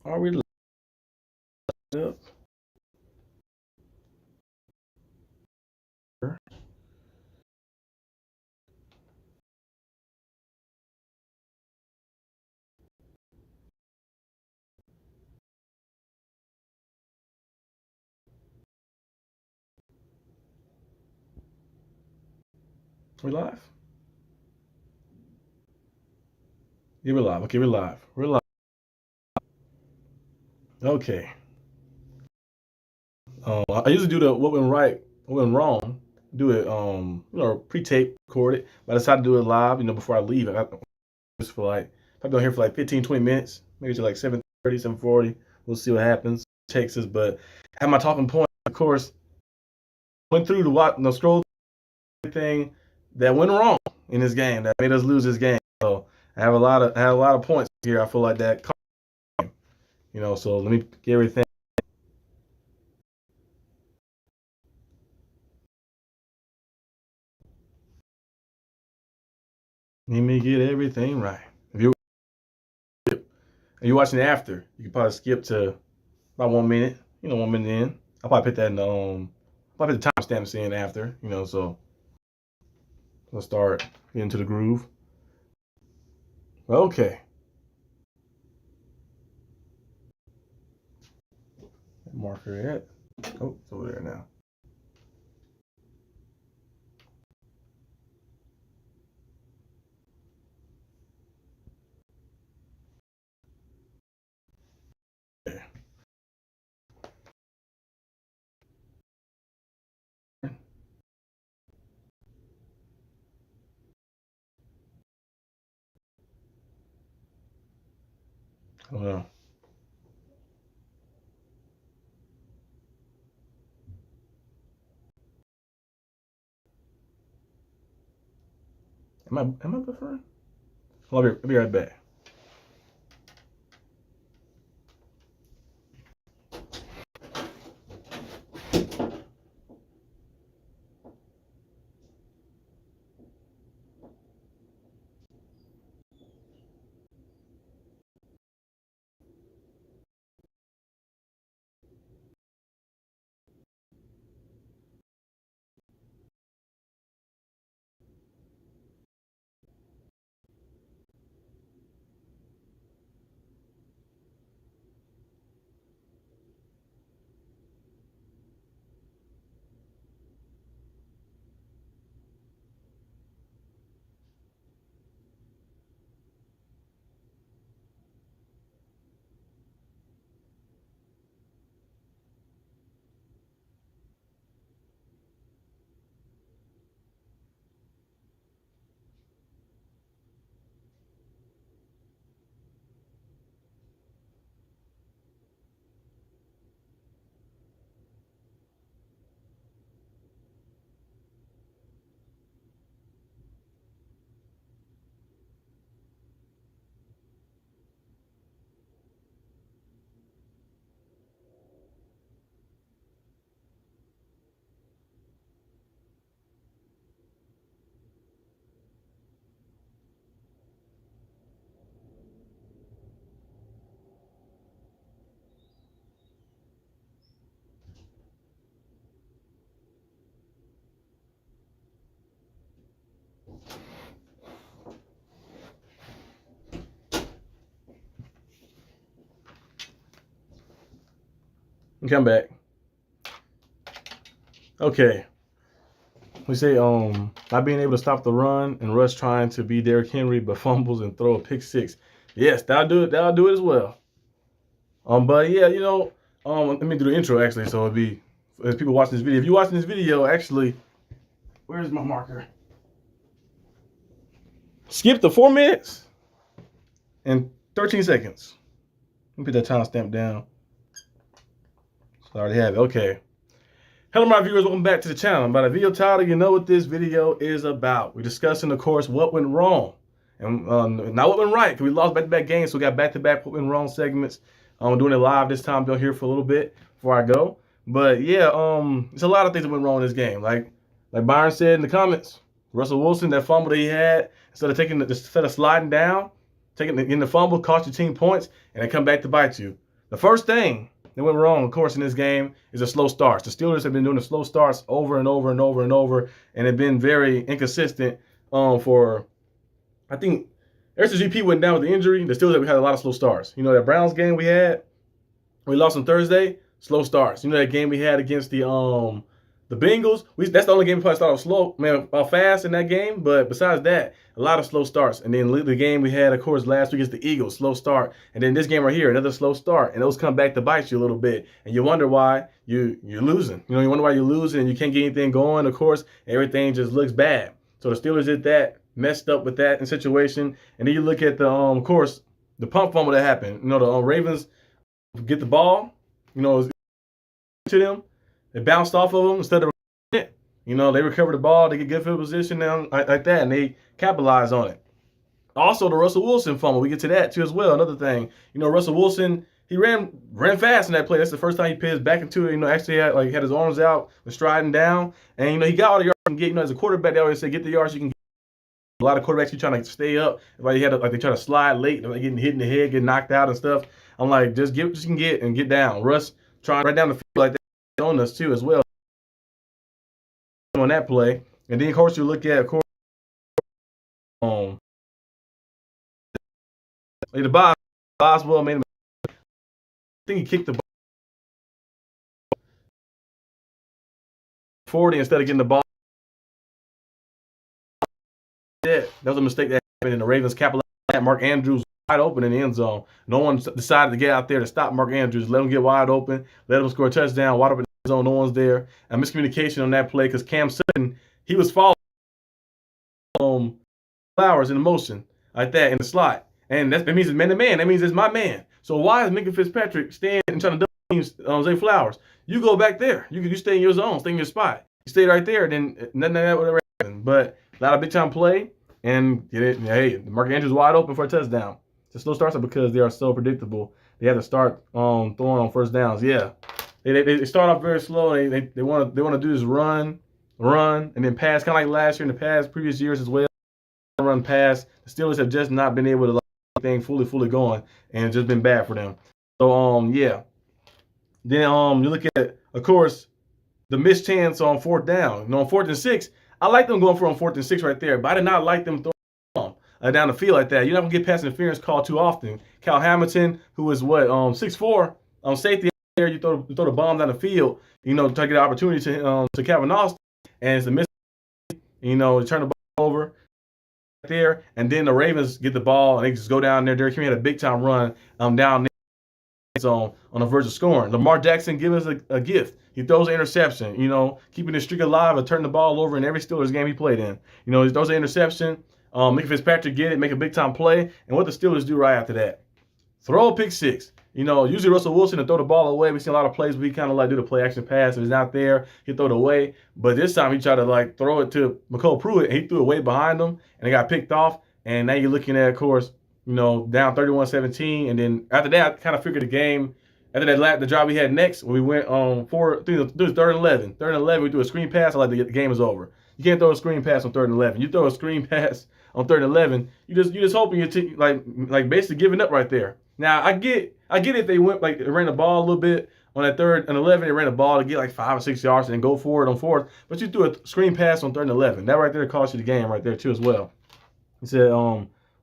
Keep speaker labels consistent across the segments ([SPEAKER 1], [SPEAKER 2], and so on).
[SPEAKER 1] Are we live up? We live? Yeah, we're live. Okay, we're live. We're live. Okay. I usually do the what went right, what went wrong. Do it, pre-tape, record it. But I decided to do it live, before I leave. I got just for like, I've been here for like 15, 20 minutes, maybe to like 7:30, 7:40. We'll see what happens. Texas, but I have my talking point. Of course, went through the scroll thing that went wrong in this game that made us lose this game. So I have a lot of points here. I feel like that, So let me get everything. Let me get everything right. If you're watching it after, you can probably skip to about 1 minute. 1 minute in. I'll probably put that in the probably put the timestamps in after. So let's start getting into the groove. Okay. Marker it. Oh, it's over there now. Okay. I don't know. Am I buffering? I'll be right back. Okay, I'm back. Okay. We say not being able to stop the run and Russ trying to be Derrick Henry but fumbles and throw a pick six. Yes, that'll do it. That'll do it as well. But yeah, let me do the intro actually, so it'll be as people watching this video. If you're watching this video, actually, where's my marker? Skip the 4 minutes and 13 seconds. Let me put that timestamp down. So I already have it. Okay. Hello, my viewers. Welcome back to the channel. By the video title, you know what this video is about. We're discussing, of course, what went wrong. And not what went right, because we lost back-to-back games, so we got back-to-back what went wrong segments. I'm doing it live this time. You'll hear for a little bit before I go. But yeah, there's a lot of things that went wrong in this game. Like Byron said in the comments, Russell Wilson, that fumble that he had, instead of sliding down, getting the fumble, cost your team points, and they come back to bite you. The first thing that went wrong, of course, in this game is the slow starts. The Steelers have been doing the slow starts over and over and over and over, and have been very inconsistent for, I think, ever since GP went down with the injury, the Steelers have had a lot of slow starts. You know, that Browns game we lost on Thursday, slow starts. You know, that game we had against the Bengals, that's the only game we probably started off fast in that game. But besides that, a lot of slow starts. And then the game we had, of course, last week against the Eagles, slow start. And then this game right here, another slow start. And those come back to bite you a little bit. And you wonder why you're losing. You know, you wonder why you're losing and you can't get anything going, of course. Everything just looks bad. So the Steelers did that, messed up with that situation. And then you look at the, of course, the pump fumble that happened. You know, the Ravens get the ball, you know, to them. They bounced off of them instead of it. You know, they recover the ball, they get good field position now like that, and they capitalize on it. Also, the Russell Wilson fumble, we get to that too as well. Another thing, you know, Russell Wilson, he ran fast in that play. That's the first time he pitched back into it. You know, actually had his arms out, was striding down, and you know he got all the yards he can get. You know, as a quarterback, they always say get the yards you can get. A lot of quarterbacks, you trying to stay up. Like they try to slide late, like getting hit in the head, getting knocked out and stuff. I'm like, just get what you can get and get down. Russ trying right down the field like that on us too as well on that play. And then of course you look at, of course, the Boswell made him. I think he kicked the ball 40 instead of getting the ball. That was a mistake that happened, and the Ravens capitalized. Mark Andrews wide open in the end zone. No one decided to get out there to stop Mark Andrews. Let him get wide open. Let him score a touchdown. Wide open in the zone. No one's there. A miscommunication on that play because Cam Sutton, he was following Flowers in motion like that in the slot. And that means it's man-to-man. That means it's my man. So why is Minka Fitzpatrick staying and trying to double Zay Flowers? You go back there. You stay in your zone. Stay in your spot. You stay right there. Then nothing like that would ever happen. But a lot of big-time play. And get it. Hey, Mark Andrews wide open for a touchdown. The slow starts are because they are so predictable. They have to start throwing on first downs. Yeah, they start off very slow. They want to do this run, and then pass, kind of like last year in the previous years as well. Run pass. The Steelers have just not been able to let anything fully going, and it's just been bad for them. So yeah. Then you look at, of course, the missed chance on fourth down. You know, on 4th and 6. I like them going for on 4th and 6 right there, but I did not like them throwing down the field like that. You're not gonna get pass interference called too often. Cal Hamilton, who is 6'4", on safety there, you throw the bomb down the field, you know, to get an opportunity to Calvin Austin, and it's a miss. You know, you turn the ball over right there, and then the Ravens get the ball and they just go down there. Derrick Henry had a big time run down there on the verge of scoring. Lamar Jackson give us a gift. He throws an interception, you know, keeping the streak alive and turning the ball over in every Steelers game he played in. You know, he throws an interception. Minka Fitzpatrick get it, make a big-time play. And what the Steelers do right after that? Throw a pick six. You know, usually Russell Wilson will throw the ball away. We've seen a lot of plays where he kind of like do the play-action pass. If he's not there, he'll throw it away. But this time he tried to like throw it to McCole Pruitt, and he threw it way behind him, and it got picked off. And now you're looking at, of course, you know, down 31-17. And then after that, I kind of figured the game. After that, the drive we had next, when we went on 3rd and 11. 3rd and 11, we threw a screen pass. I like the game is over. You can't throw a screen pass on 3rd and 11. You throw a screen pass on 3rd and 11. You just hoping you're like basically giving up right there. Now I get if they went like ran the ball a little bit on that 3rd and 11. They ran the ball to get like 5 or 6 yards and then go forward on 4th. But you threw a screen pass on 3rd and 11. That right there cost you the game right there too as well. He said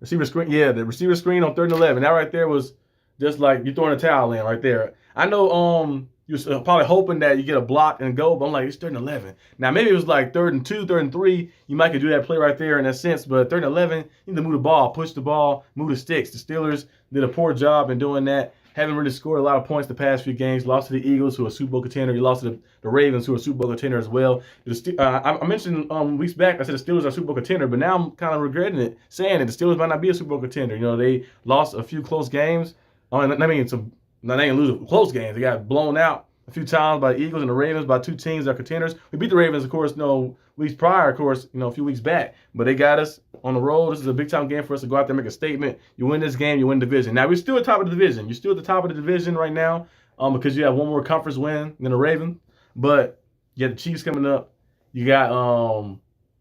[SPEAKER 1] receiver screen. Yeah, the receiver screen on 3rd and 11. That right there was just like you throwing a towel in right there. I know you're probably hoping that you get a block and go, but I'm like, it's 3rd and 11. Now, maybe it was like 3rd and 2, 3rd and 3. You might could do that play right there in that sense, but 3rd and 11, you need to move the ball, push the ball, move the sticks. The Steelers did a poor job in doing that. Haven't really scored a lot of points the past few games. Lost to the Eagles, who are a Super Bowl contender. You lost to the Ravens, who are a Super Bowl contender as well. I mentioned weeks back, I said the Steelers are a Super Bowl contender, but now I'm kind of regretting it, saying that the Steelers might not be a Super Bowl contender. You know, they lost a few close games. Now they didn't lose close games. They got blown out a few times by the Eagles and the Ravens, by two teams that are contenders. We beat the Ravens, of course, weeks prior, of course, a few weeks back. But they got us on the road. This is a big-time game for us to go out there and make a statement. You win this game, you win the division. Now, we're still at the top of the division. You're still at the top of the division right now because you have one more conference win than the Ravens. But you got the Chiefs coming up. You got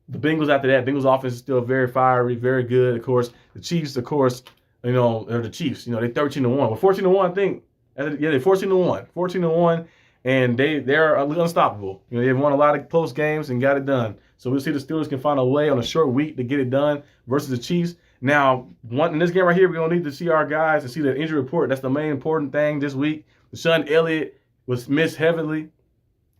[SPEAKER 1] the Bengals after that. Bengals offense is still very fiery, very good, of course. The Chiefs, of course, are the Chiefs. They're 13-1. Well, 14-1, I think. Yeah, they're 14-1, 14-1, and they're unstoppable. You know, they've won a lot of close games and got it done. So we'll see the Steelers can find a way on a short week to get it done versus the Chiefs. Now, in this game right here, we're gonna need to see our guys and see the injury report. That's the main important thing this week. Deshaun Elliott was missed heavily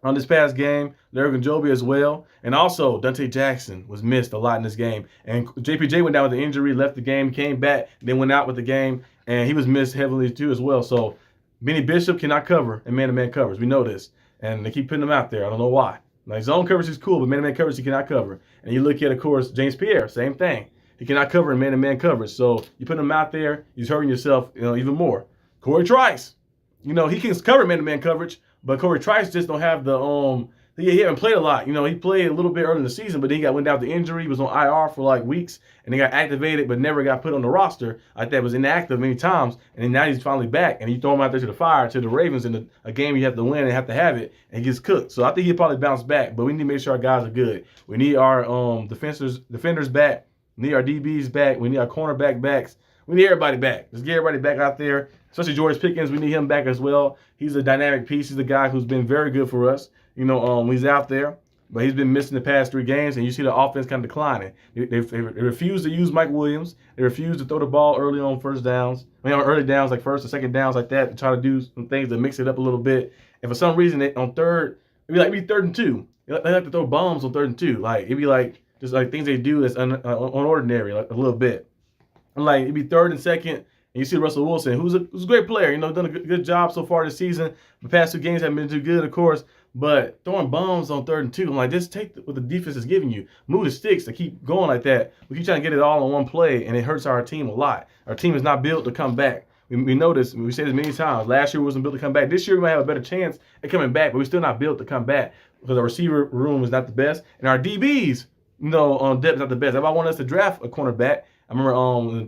[SPEAKER 1] on this past game. Larry Joby as well. And also, Dante Jackson was missed a lot in this game. And JPJ went down with the injury, left the game, came back, then went out with the game, and he was missed heavily too as well. So Benny Bishop cannot cover in man-to-man covers. We know this. And they keep putting him out there. I don't know why. Like, zone coverage is cool, but man-to-man coverage he cannot cover. And you look at, of course, James Pierre, same thing. He cannot cover in man-to-man coverage. So you put him out there, he's hurting yourself, even more. Corey Trice, he can cover man-to-man coverage, but Corey Trice just don't have the he haven't played a lot. He played a little bit early in the season, but then he went down with the injury. He was on IR for like weeks, and he got activated, but never got put on the roster. Like that, was inactive many times, and then now he's finally back, and you throw him out there to the fire, to the Ravens in a game you have to win and have to have it, and he gets cooked. So I think he'll probably bounce back, but we need to make sure our guys are good. We need our defenders back. We need our DBs back. We need our cornerback backs. We need everybody back. Let's get everybody back out there, especially George Pickens. We need him back as well. He's a dynamic piece. He's a guy who's been very good for us. He's out there, but he's been missing the past 3 games, and you see the offense kind of declining. They refuse to use Mike Williams. They refuse to throw the ball early on first downs. Early downs, like first or second downs like that, to try to do some things to mix it up a little bit. And for some reason, on third, it'd be 3rd and 2. They have to throw bombs on 3rd and 2. Like, it'd be like just like things they do that's unordinary, like a little bit. And like it'd be 3rd and 2nd, and you see Russell Wilson, who's a great player, done a good job so far this season. The past 2 games haven't been too good, of course, but throwing bombs on 3rd and 2, I'm like, just take what the defense is giving you. Move the sticks to keep going like that. We keep trying to get it all in one play, and it hurts our team a lot. Our team is not built to come back. We know this. We say this many times. Last year we wasn't built to come back. This year we might have a better chance at coming back, but we're still not built to come back because our receiver room is not the best, and our DBs, depth is not the best. If I want us to draft a cornerback, I remember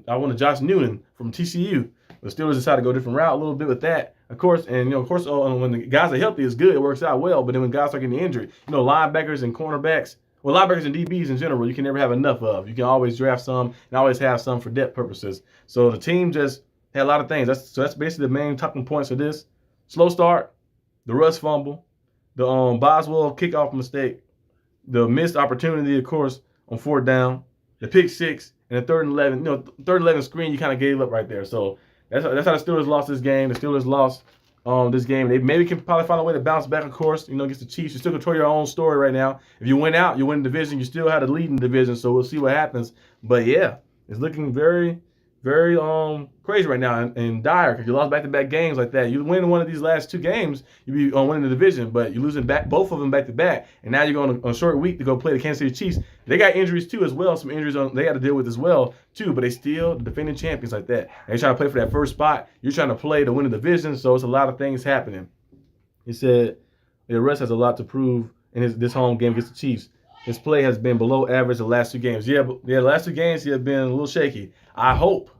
[SPEAKER 1] I wanted Josh Newton from TCU. The Steelers decided to go a different route a little bit with that, of course. And, when the guys are healthy, it's good. It works out well. But then when guys are getting injured, linebackers and cornerbacks, linebackers and DBs in general, you can never have enough of. You can always draft some and always have some for depth purposes. So the team just had a lot of things. That's basically the main talking points of this. Slow start, the Russ fumble, the Boswell kickoff mistake, the missed opportunity, of course, on 4th down, the pick 6, and the 3rd and 11. 3rd and 11 screen, you kind of gave up right there. So that's how the Steelers lost this game. The Steelers lost this game. They maybe can probably find a way to bounce back, of course, against the Chiefs. You still control your own story right now. If you win out, you win the division. You still have the lead in the division, so we'll see what happens. But, yeah, it's looking very, very crazy right now and dire because you lost back-to-back games like that. You win one of these last 2 games, you'd be winning the division, but you're losing both of them back-to-back, and now you're going on a short week to go play the Kansas City Chiefs. They got injuries too as well, some injuries they got to deal with as well too, but they still defending champions like that. They trying to play for that first spot. You're trying to play to win the division, so it's a lot of things happening. He said the Russ has a lot to prove in this home game against the Chiefs. His play has been below average the last 2 games. The last 2 games he has been a little shaky. I hope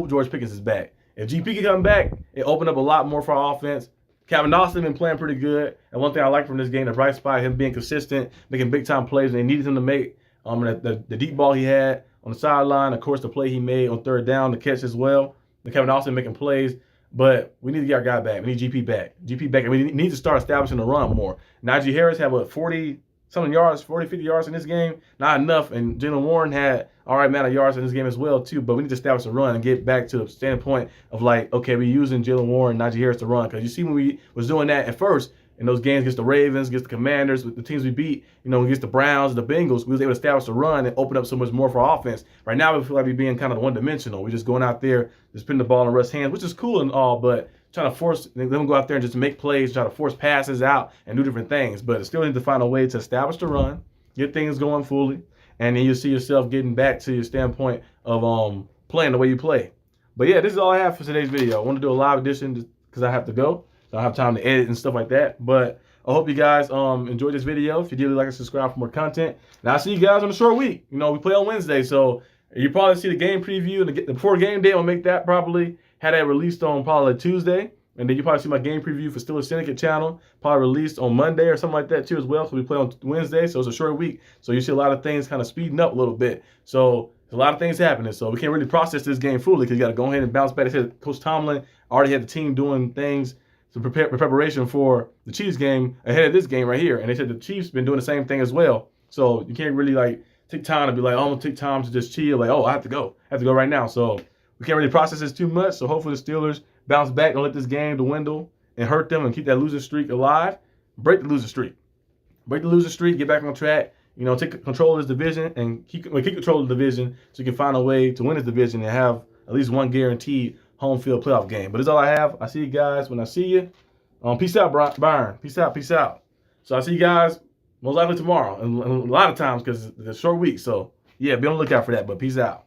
[SPEAKER 1] George Pickens is back. If GP can come back, it opened up a lot more for our offense. Calvin Austin been playing pretty good. And one thing I like from this game, the bright spot, him being consistent, making big-time plays when they needed him to make. The deep ball he had on the sideline, of course, the play he made on 3rd down, the catch as well. The Calvin Austin making plays. But we need to get our guy back. We need GP back. And we need to start establishing the run more. Najee Harris had, 40-something yards, 40, 50 yards in this game? Not enough. And Jalen Warren had all right amount of yards in this game as well, too. But we need to establish a run and get back to the standpoint of, okay, we're using Jalen Warren and Najee Harris to run. Because you see when we was doing that at first, in those games against the Ravens, against the Commanders, with the teams we beat, against the Browns, the Bengals, we was able to establish a run and open up so much more for offense. Right now, we feel like we're being kind of one-dimensional. We're just going out there, just putting the ball in Russ' hands, which is cool and all, but trying to force them go out there and just make plays, try to force passes out and do different things. But it still need to find a way to establish the run, get things going fully, and then you'll see yourself getting back to your standpoint of playing the way you play. But yeah, this is all I have for today's video. I want to do a live edition because I have to go. I don't have time to edit and stuff like that. But I hope you guys enjoyed this video. If you did, like and subscribe for more content. And I'll see you guys on a short week. We play on Wednesday, so you probably see the game preview and before game day. I'll make that probably had that released on probably Tuesday. And then you probably see my game preview for Steelers Syndicate channel, probably released on Monday or something like that too as well. So we play on Wednesday, so it's a short week. So you see a lot of things kind of speeding up a little bit. So there's a lot of things happening. So we can't really process this game fully because you got to go ahead and bounce back. They said Coach Tomlin already had the team doing things some preparation for the Chiefs game ahead of this game right here. And they said the Chiefs been doing the same thing as well. So you can't really like take time to be like, oh, I'm gonna take time to just chill. Like, oh, I have to go right now. So we can't really process this too much. So hopefully the Steelers bounce back, don't let this game dwindle and hurt them and keep that losing streak alive. Break the losing streak. Break the losing streak, get back on track, you know, take control of this division and keep control of the division so you can find a way to win this division and have at least one guaranteed home field playoff game. But that's all I have. I see you guys when I see you. Peace out, Byron. Peace out, peace out. So I see you guys most likely tomorrow and a lot of times because it's a short week. So, yeah, be on the lookout for that. But peace out.